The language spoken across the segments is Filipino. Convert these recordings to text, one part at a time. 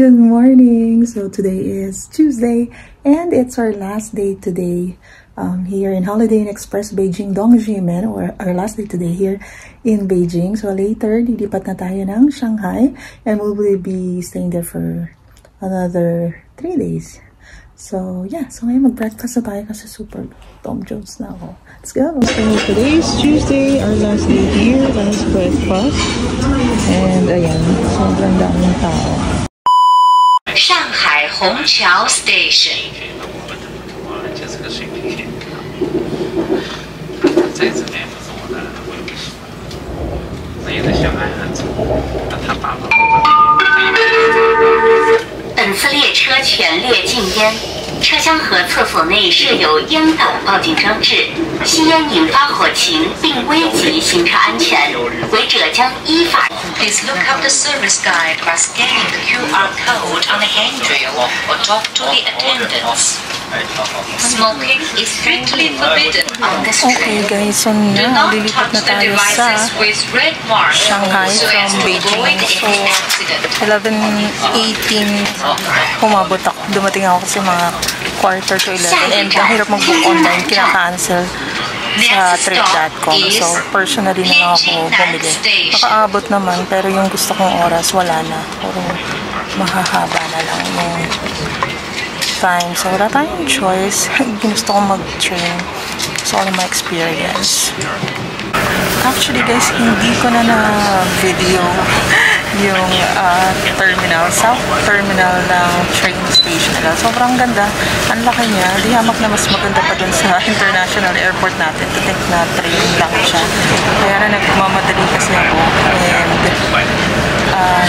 good morning. So today is Tuesday and it's our last day today here in Holiday Inn Express Beijing Dongjimen, or our last day today here in Beijing. So later, lilipat na tayo ng Shanghai and we will be staying there for another 3 days. So yeah, so ngayon mag-breakfast na tayo kasi super Tom Jones na ako. Let's go! So today is Tuesday, our last day here, last breakfast. And ayan, sobrang daming tao. Shanghai Hongqiao Station. 这是个水平线。这次呢不是我的，我也不喜欢。那也是小孩子，那他爸爸本次列车全列禁烟，车厢和厕所内设有烟斗报警装置，吸烟引发火情并危及行车安全，违者将依法。Please look up the service guide by scanning the QR code on the handrail or talk to the attendants. Smoking is strictly forbidden on this train. Okay guys, so Do not lilipat na touch the tayo sa devices with red marks Shanghai so as from to Beijing. avoid So any accident. 11:18 humabot ako. Dumating ako kasi mga quarter to 11 and ang hirap mag-book online, kina-cancel sa trip.com. So personally na lang ako bumili. Nakaabot naman pero yung gusto kong oras wala na. Puro mahahaba na lang yung time. So wala tayong choice. Gusto kong mag-train. It's all in my experience. Actually guys, hindi ko na na-video yung terminal, south terminal ng train station nila. Sobrang ganda. Ang laki niya. Di hamak na mas maganda pa dun sa international airport natin. To think na train lang siya. Kaya na nagmamadali kasi ako. And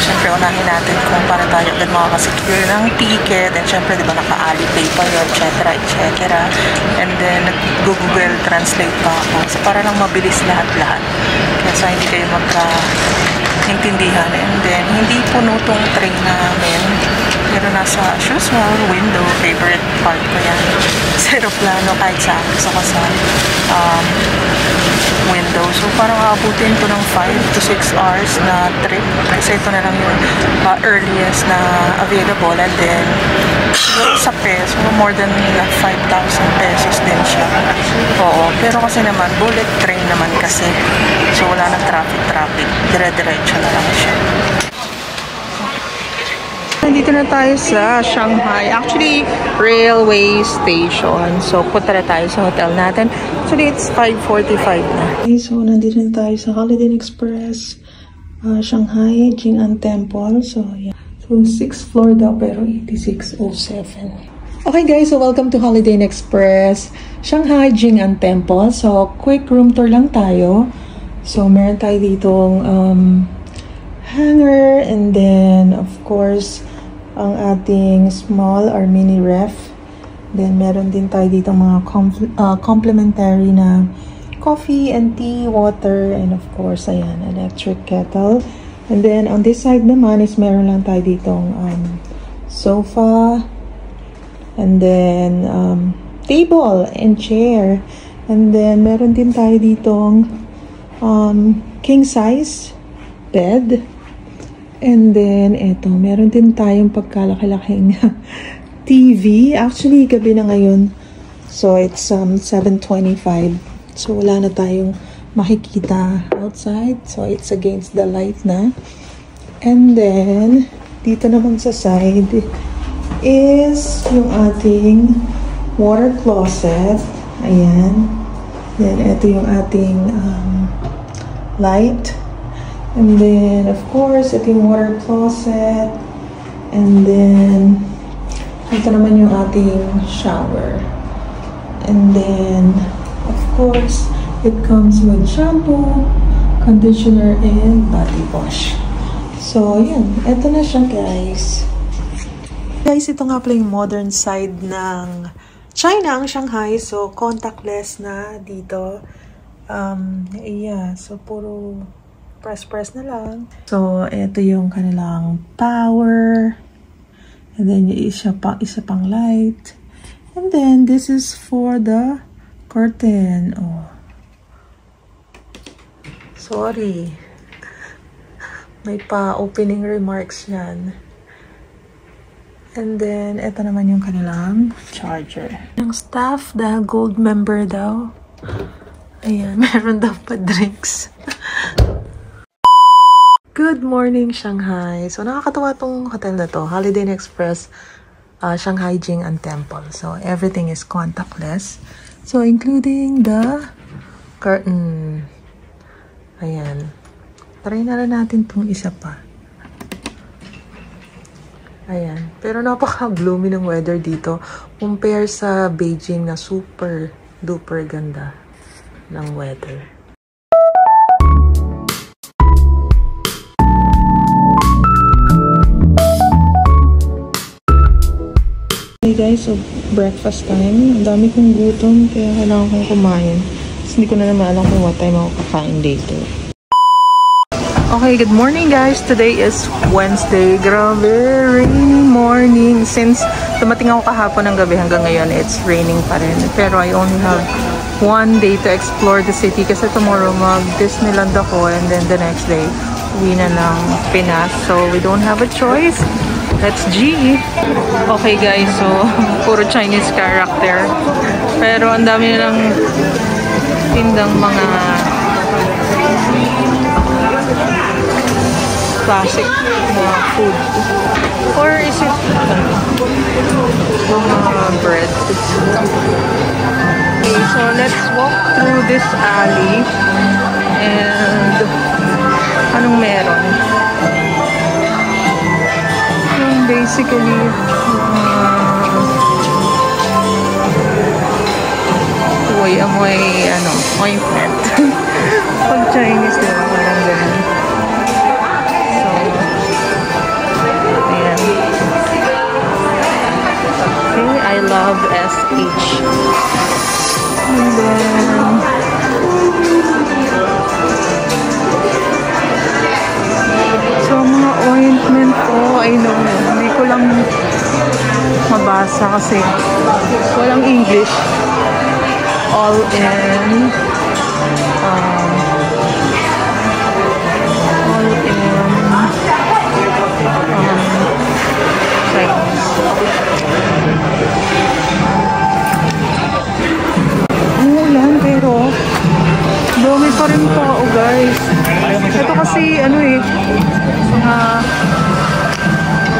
syempre unahin natin kung paano tayo agad makakasecure ng ticket. And syempre diba naka-Alipay pa yun, etc. And then nag-Google Translate pa ako. So para lang mabilis lahat-lahat. Kaya sa hindi kayo intindihan. And then, hindi puno tong train namin. Pero nasa, as usual, window, favorite part ko yan. Sa aeroplano, kahit saan. Gusto ko sa window. So, parang abutin ko ng 5 to 6 hours na trip. Kasi ito na lang yung earliest na available. And then, siguro sa peso, more than 5,000 pesos din siya. Oo. Pero kasi naman, bullet train naman kasi. So, wala na traffic. Dire-diretso na lang siya. Nandito na tayo sa Shanghai. Actually, railway station. So, punta na tayo sa hotel natin. Actually, it's 5:45 na. Okay, so, nandito na tayo sa Holiday Inn Express. Shanghai, Jing'an Temple. So, yeah. So, 6th floor daw, pero 8607. Okay guys, so welcome to Holiday Inn Express. Shanghai, Jing'an Temple. So, quick room tour lang tayo. So, meron tayo ditong hanger, and then, of course, ang ating small or mini ref. Then, meron din tayo ditong mga complimentary na coffee and tea, water, and of course, ayan, electric kettle. And then, on this side naman is meron lang tayo ditong sofa, and then, table and chair. And then, meron din tayo ditong king size bed. And then, eto, meron din tayong pagkalaki-laking TV. Actually, gabi na ngayon. So, it's 7:25. So, wala na tayong makikita outside. So, it's against the light na. And then, dito naman sa side is yung ating water closet. Ayan. Then, ito yung ating light. And then, of course, ito yung water closet. And then, ito naman yung ating shower. And then, of course, it comes with shampoo, conditioner, and body wash. So, yan. Ito na siya, guys. Guys, ito nga pala yung modern side ng China, ang Shanghai. So, contactless na dito. Yeah. So, puro press na lang. So, ito yung kanilang power. And then, yung isa pang light. And then, this is for the curtain. Oh. Sorry. May pa-opening remarks yan. And then, ito naman yung kanilang charger. Yung staff, dahil gold member daw. Ayan, meron daw pa drinks. Good morning, Shanghai. So, nakakatawa tong hotel na to. Holiday Inn Express, Shanghai Jing'an Temple. So, everything is contactless. So, including the curtain. Ayan. Try na rin natin tong isa pa. Ayan. Pero napaka-gloomy ng weather dito. Compare sa Beijing na super duper ganda ng weather. Hey guys, so breakfast time. Ang dami kong gutom kaya kailangan kong kumain. Kasi hindi ko na naman alam kung what time ako kakain later. Okay, good morning guys. Today is Wednesday. Grabe, rainy morning. Since dumating ako kahapon ng gabi hanggang ngayon, it's raining pa rin. Pero I only have one day to explore the city kasi tomorrow mag-Disneyland ako and then the next day, uwi na ng Pinas. So we don't have a choice. Let's G! Okay guys, so puro Chinese character. Pero ang dami nilang tindang mga classic mga food. Or is it mga bread? Okay, so let's walk through this alley. And anong meron? Yung basically amoy ointment. Pag Chinese nila, parang ganun. So, ayan. Okay, I love SH. And then, so, mga ointment ko, I know, hindi ko lang mabasa kasi walang English. All in Chinese. Ano lang, pero dumi pa rin tao guys. Ito kasi mga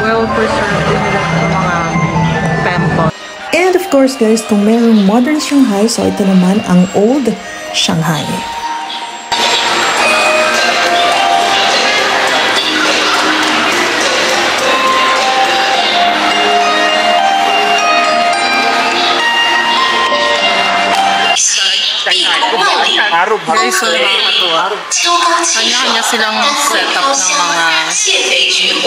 well-preserved din nila mga temple. And of course guys, kung merong modern Shanghai, so ito naman ang old Shanghai. Guys, so nakakatuwa. Kanya-kanya silang setup ng mga selfie stick.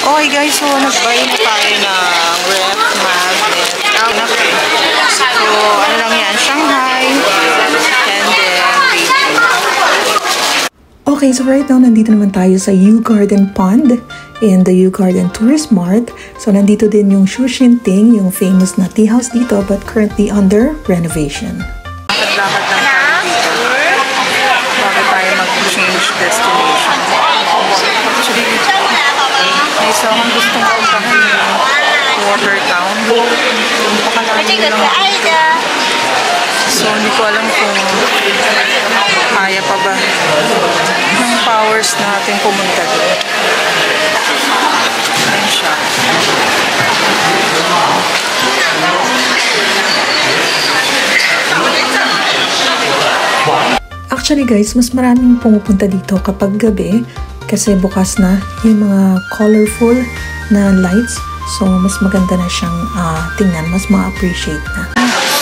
Okay guys, so nag-buy na tayo ng ref magnet. So ano lang yan, Shanghai and then Beijing. Okay, so right now nandito naman tayo sa Yu Garden Pond in the Yu Garden Tourist Mart. So nandito din yung Shushin Ting, yung famous na tea house dito but currently under renovation. Lakad-lakad lang tayo dito. Bakit tayo mag-change destination? Actually, may isa akong gustong puntahan yung Water Town. Yung pakalayo So, hindi ko alam kung kaya pa ba ng powers natin pumunta doon. Ayan siya. Actually guys, mas maraming pumupunta dito kapag gabi kasi bukas na yung mga colorful na lights. So, mas maganda na siyang tingnan. Mas ma-appreciate na.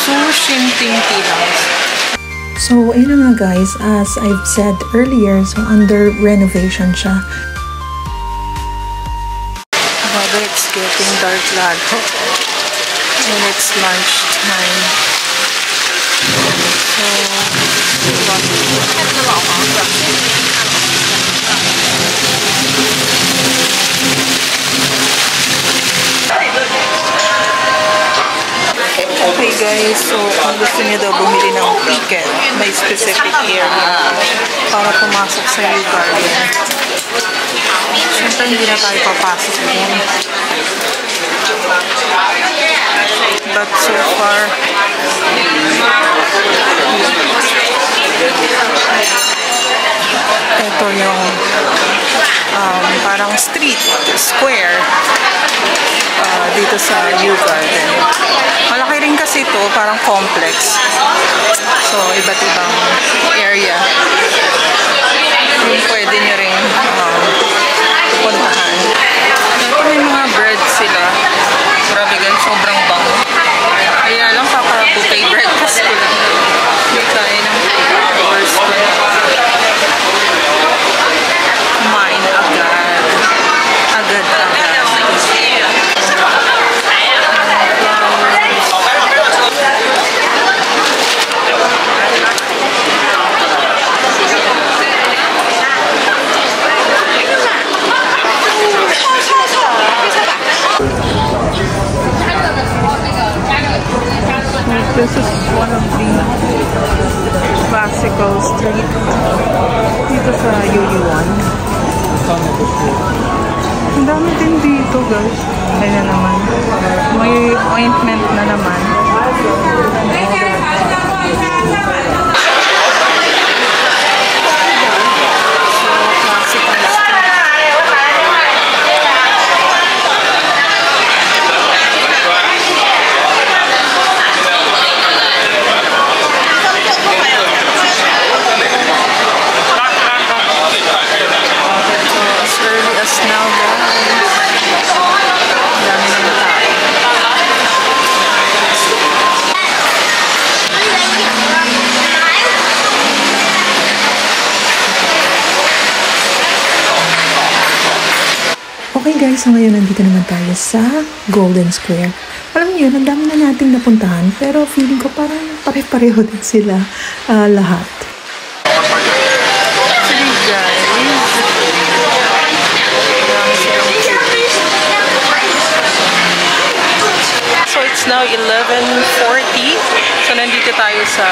Sushin Tea House. So, ayun na nga guys. As I've said earlier, so under renovation siya. Grabe, it's getting dark lalo. And it's lunch time. So, okay guys, so kung gusto niyo daw bumili ng ticket, may specific area para pumasok sa Yew Garden. Siyempre hindi na tayo papasok doon. But so far, ito yung parang street, square dito sa Yew Garden. Malaki rin kasi ito, parang complex. So, iba't ibang area. Yung pwede nyo rin puntahan. Ito may mga bread sila. Grabe guys, sobrang bango. Kaya lang, buffet breakfast ko lang. Hindi kaya ng hours ko lang. Kumain agad. Agad-agad. This is one of the classical street dito sa Yuyuan. Ang dami din dito guys. Ayan naman. May ointment na naman. Okay guys, so ngayon nandito naman tayo sa Golden Square. Alam niyo, ang dami na nating napuntahan, pero feeling ko parang pare-pareho din sila lahat. So it's now 11:40. So nandito tayo sa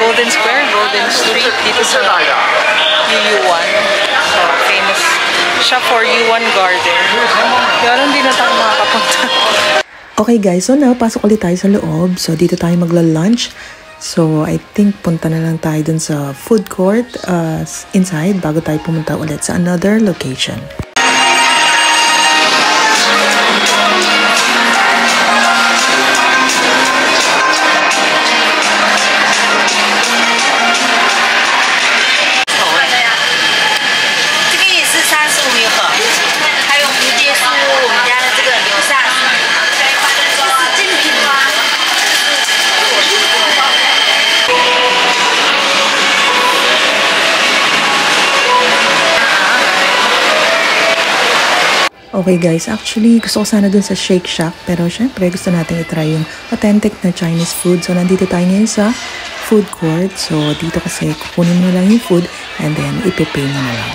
Golden Square, Golden Street, dito sa Yuyuan. So, famous siya for Yuan Garden. Kaya hindi na tayo makakapunta. Okay guys, so now pasok ulit tayo sa loob. So, dito tayo magla-lunch. So, I think punta na lang tayo dun sa food court inside bago tayo pumunta ulit sa another location. Okay guys, actually gusto ko sana dun sa Shake Shack pero syempre gusto natin i-try yung authentic na Chinese food. So nandito tayo ngayon sa food court. So dito kasi kukunin mo na lang yung food and then ipipay mo na lang.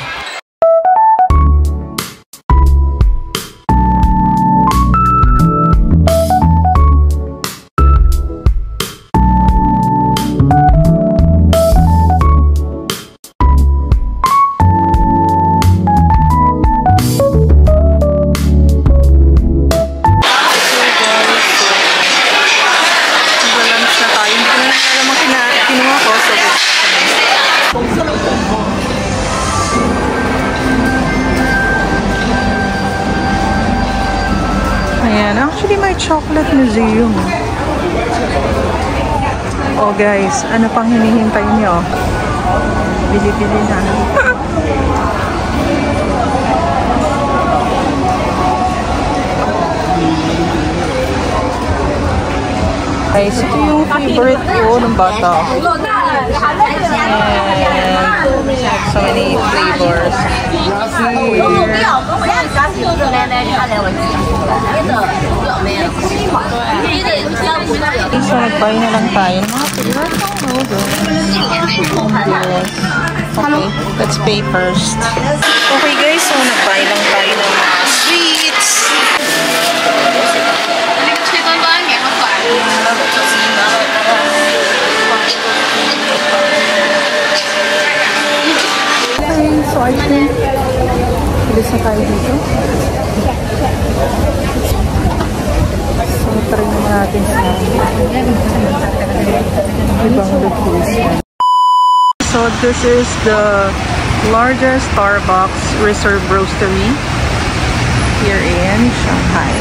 Ayan, actually may chocolate museum. Oh guys, ano pang hinihintay nyo? Bili-bili na. Guys, ito yung favorite ko ng bata. And so many flavors. So, nag-buy na lang tayo ng mga favorite ng noodles. Okay, let's pay first. Okay guys, so nag-buy lang tayo ng mga sweets. Okay, so I think bilis na tayo dito. So, try naman natin sa ibang location. So, this is the largest Starbucks Reserve Roastery here in Shanghai.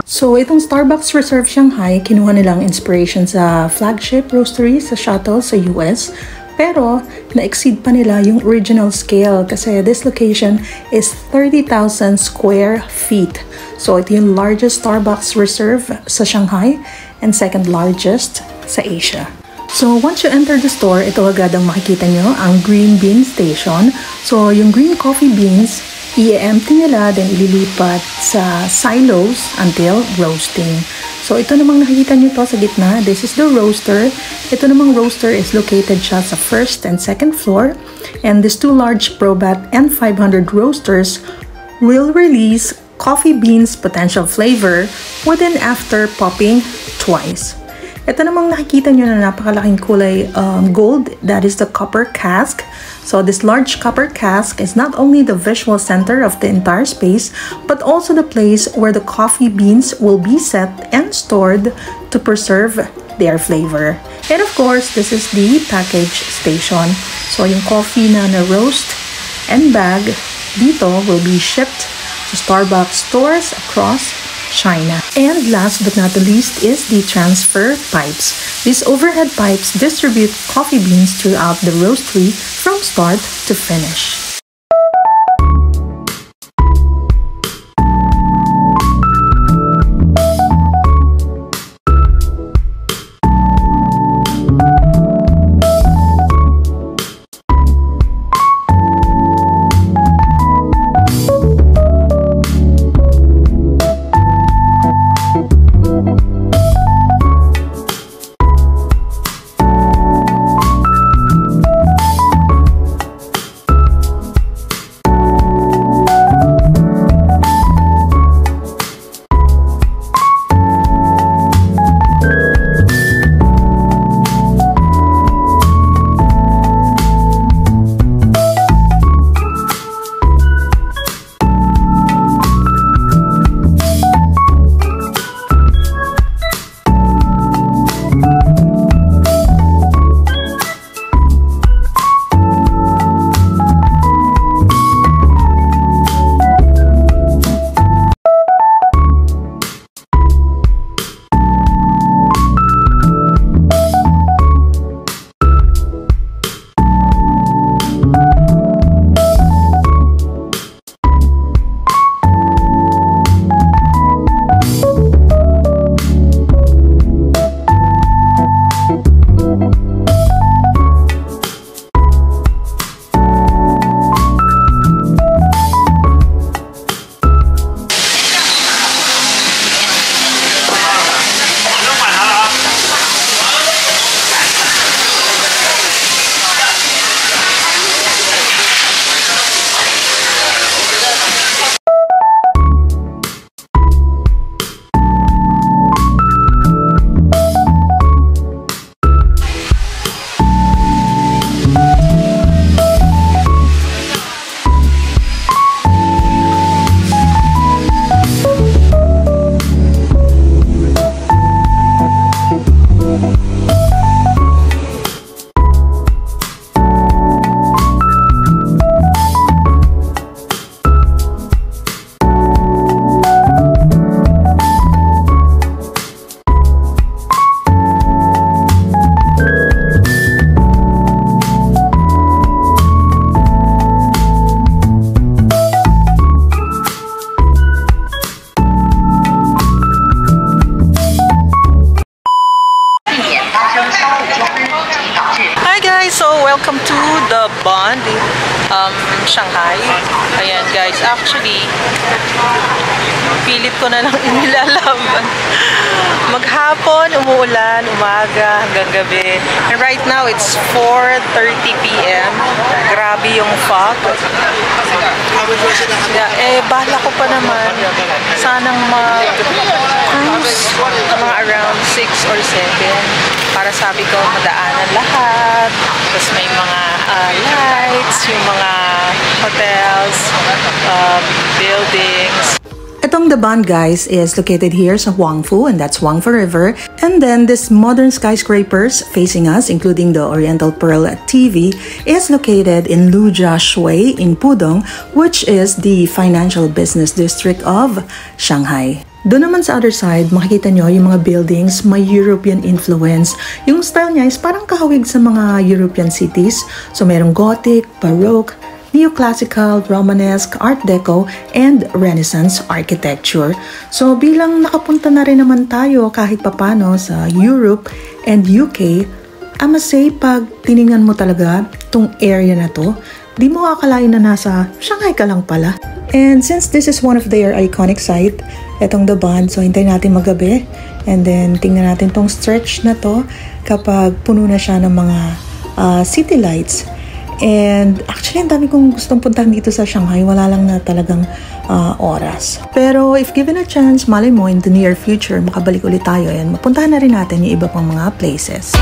So, itong Starbucks Reserve Shanghai, kinuha nilang inspiration sa flagship roastery sa Shuttle sa US. Pero, na-exceed pa nila yung original scale kasi this location is 30,000 square feet. So, ito yung largest Starbucks Reserve sa Shanghai and second largest sa Asia. So, once you enter the store, ito agad ang makikita nyo, ang green bean station. So, yung green coffee beans, i-empty nila, then ililipat sa silos until roasting. So, ito namang nakikita nyo to sa gitna. This is the roaster. Ito namang roaster is located siya sa first and second floor. And these two large Probat N500 roasters will release coffee beans potential flavor with and after popping twice. Ito namang nakikita nyo na napakalaking kulay gold, that is the copper cask. So this large copper cask is not only the visual center of the entire space, but also the place where the coffee beans will be set and stored to preserve their flavor. And of course, this is the package station. So yung coffee na na-roast and bag dito will be shipped to Starbucks stores across China. And last but not the least is the transfer pipes. These overhead pipes distribute coffee beans throughout the roastery from start to finish. Bund, Shanghai. Ayan guys, actually, pilit ko na lang inilalaban. Maghapon, umuulan, umaga, hanggang gabi. And right now, it's 4:30 p.m. Grabe yung fog. Yeah, bahala ko pa naman. Sanang mag-cruise mga around 6 or 7. Para sabi ko, madaanan lahat. Tapos may mga lights, yung mga hotels, buildings. Itong The Bund, guys, is located here sa Huangfu, and that's Huangfu River. And then this modern skyscrapers facing us, including the Oriental Pearl TV, is located in Lujia Shui in Pudong, which is the financial business district of Shanghai. Doon naman sa other side, makikita nyo yung mga buildings, may European influence. Yung style niya is parang kahawig sa mga European cities. So merong Gothic, Baroque, Neoclassical, Romanesque, Art Deco, and Renaissance architecture. So bilang nakapunta na rin naman tayo kahit papano sa Europe and UK, I must say, pag tiningnan mo talaga itong area na to, di mo akalain na nasa Shanghai ka lang pala. And since this is one of their iconic site, etong The Bund, so hintayin natin magabi. And then tingnan natin tong stretch na to kapag puno na siya ng mga city lights. And actually, ang dami kong gustong puntahan dito sa Shanghai. Wala lang na talagang oras. Pero if given a chance, malay mo in the near future, makabalik ulit tayo and mapuntahan na rin natin yung iba pang mga places.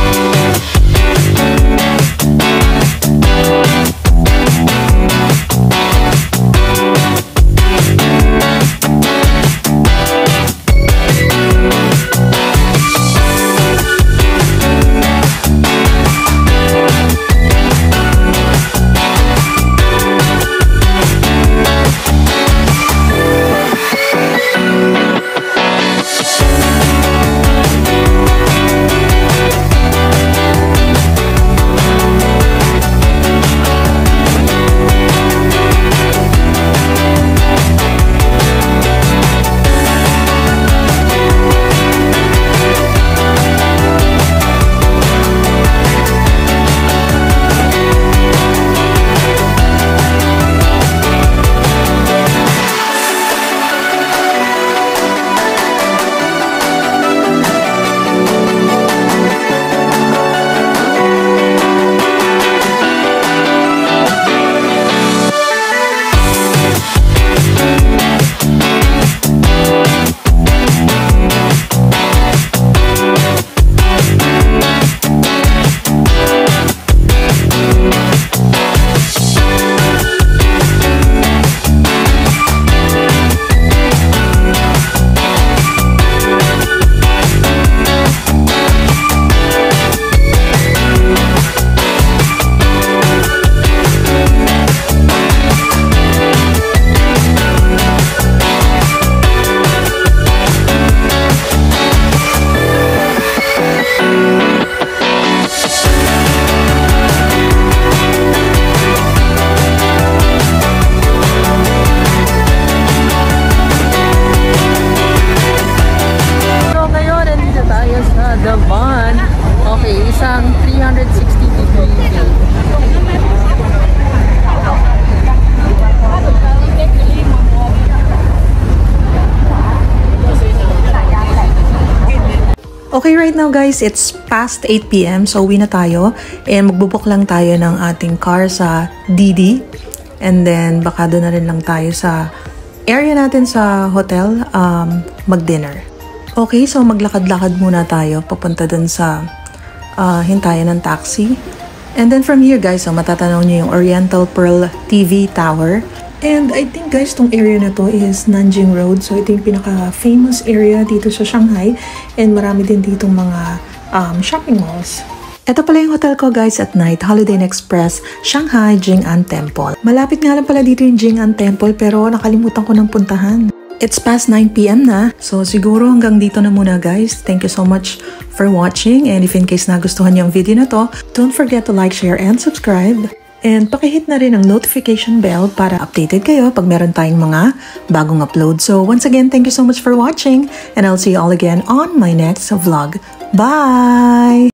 Okay, right now guys, it's past 8 p.m. So uwi na tayo. And magbubuk lang tayo ng ating car sa Didi. And then baka doon na rin lang tayo sa area natin sa hotel mag-dinner. Okay, so maglakad-lakad muna tayo papunta dun sa hintayan ng taxi. And then from here guys, so matatanaw niyo yung Oriental Pearl TV Tower. And I think guys, tong area na to is Nanjing Road. So ito yung pinaka-famous area dito sa Shanghai. And marami din ditong mga shopping malls. Ito pala yung hotel ko guys at night, Holiday Inn Express, Shanghai Jing'an Temple. Malapit nga lang pala dito yung Jing'an Temple pero nakalimutan ko ng puntahan. It's past 9 p.m. na, so siguro hanggang dito na muna guys. Thank you so much for watching, and if in case nagustuhan niyo ang video na to, don't forget to like, share, and subscribe. And pakihit na rin ang notification bell para updated kayo pag meron tayong mga bagong upload. So once again, thank you so much for watching, and I'll see you all again on my next vlog. Bye!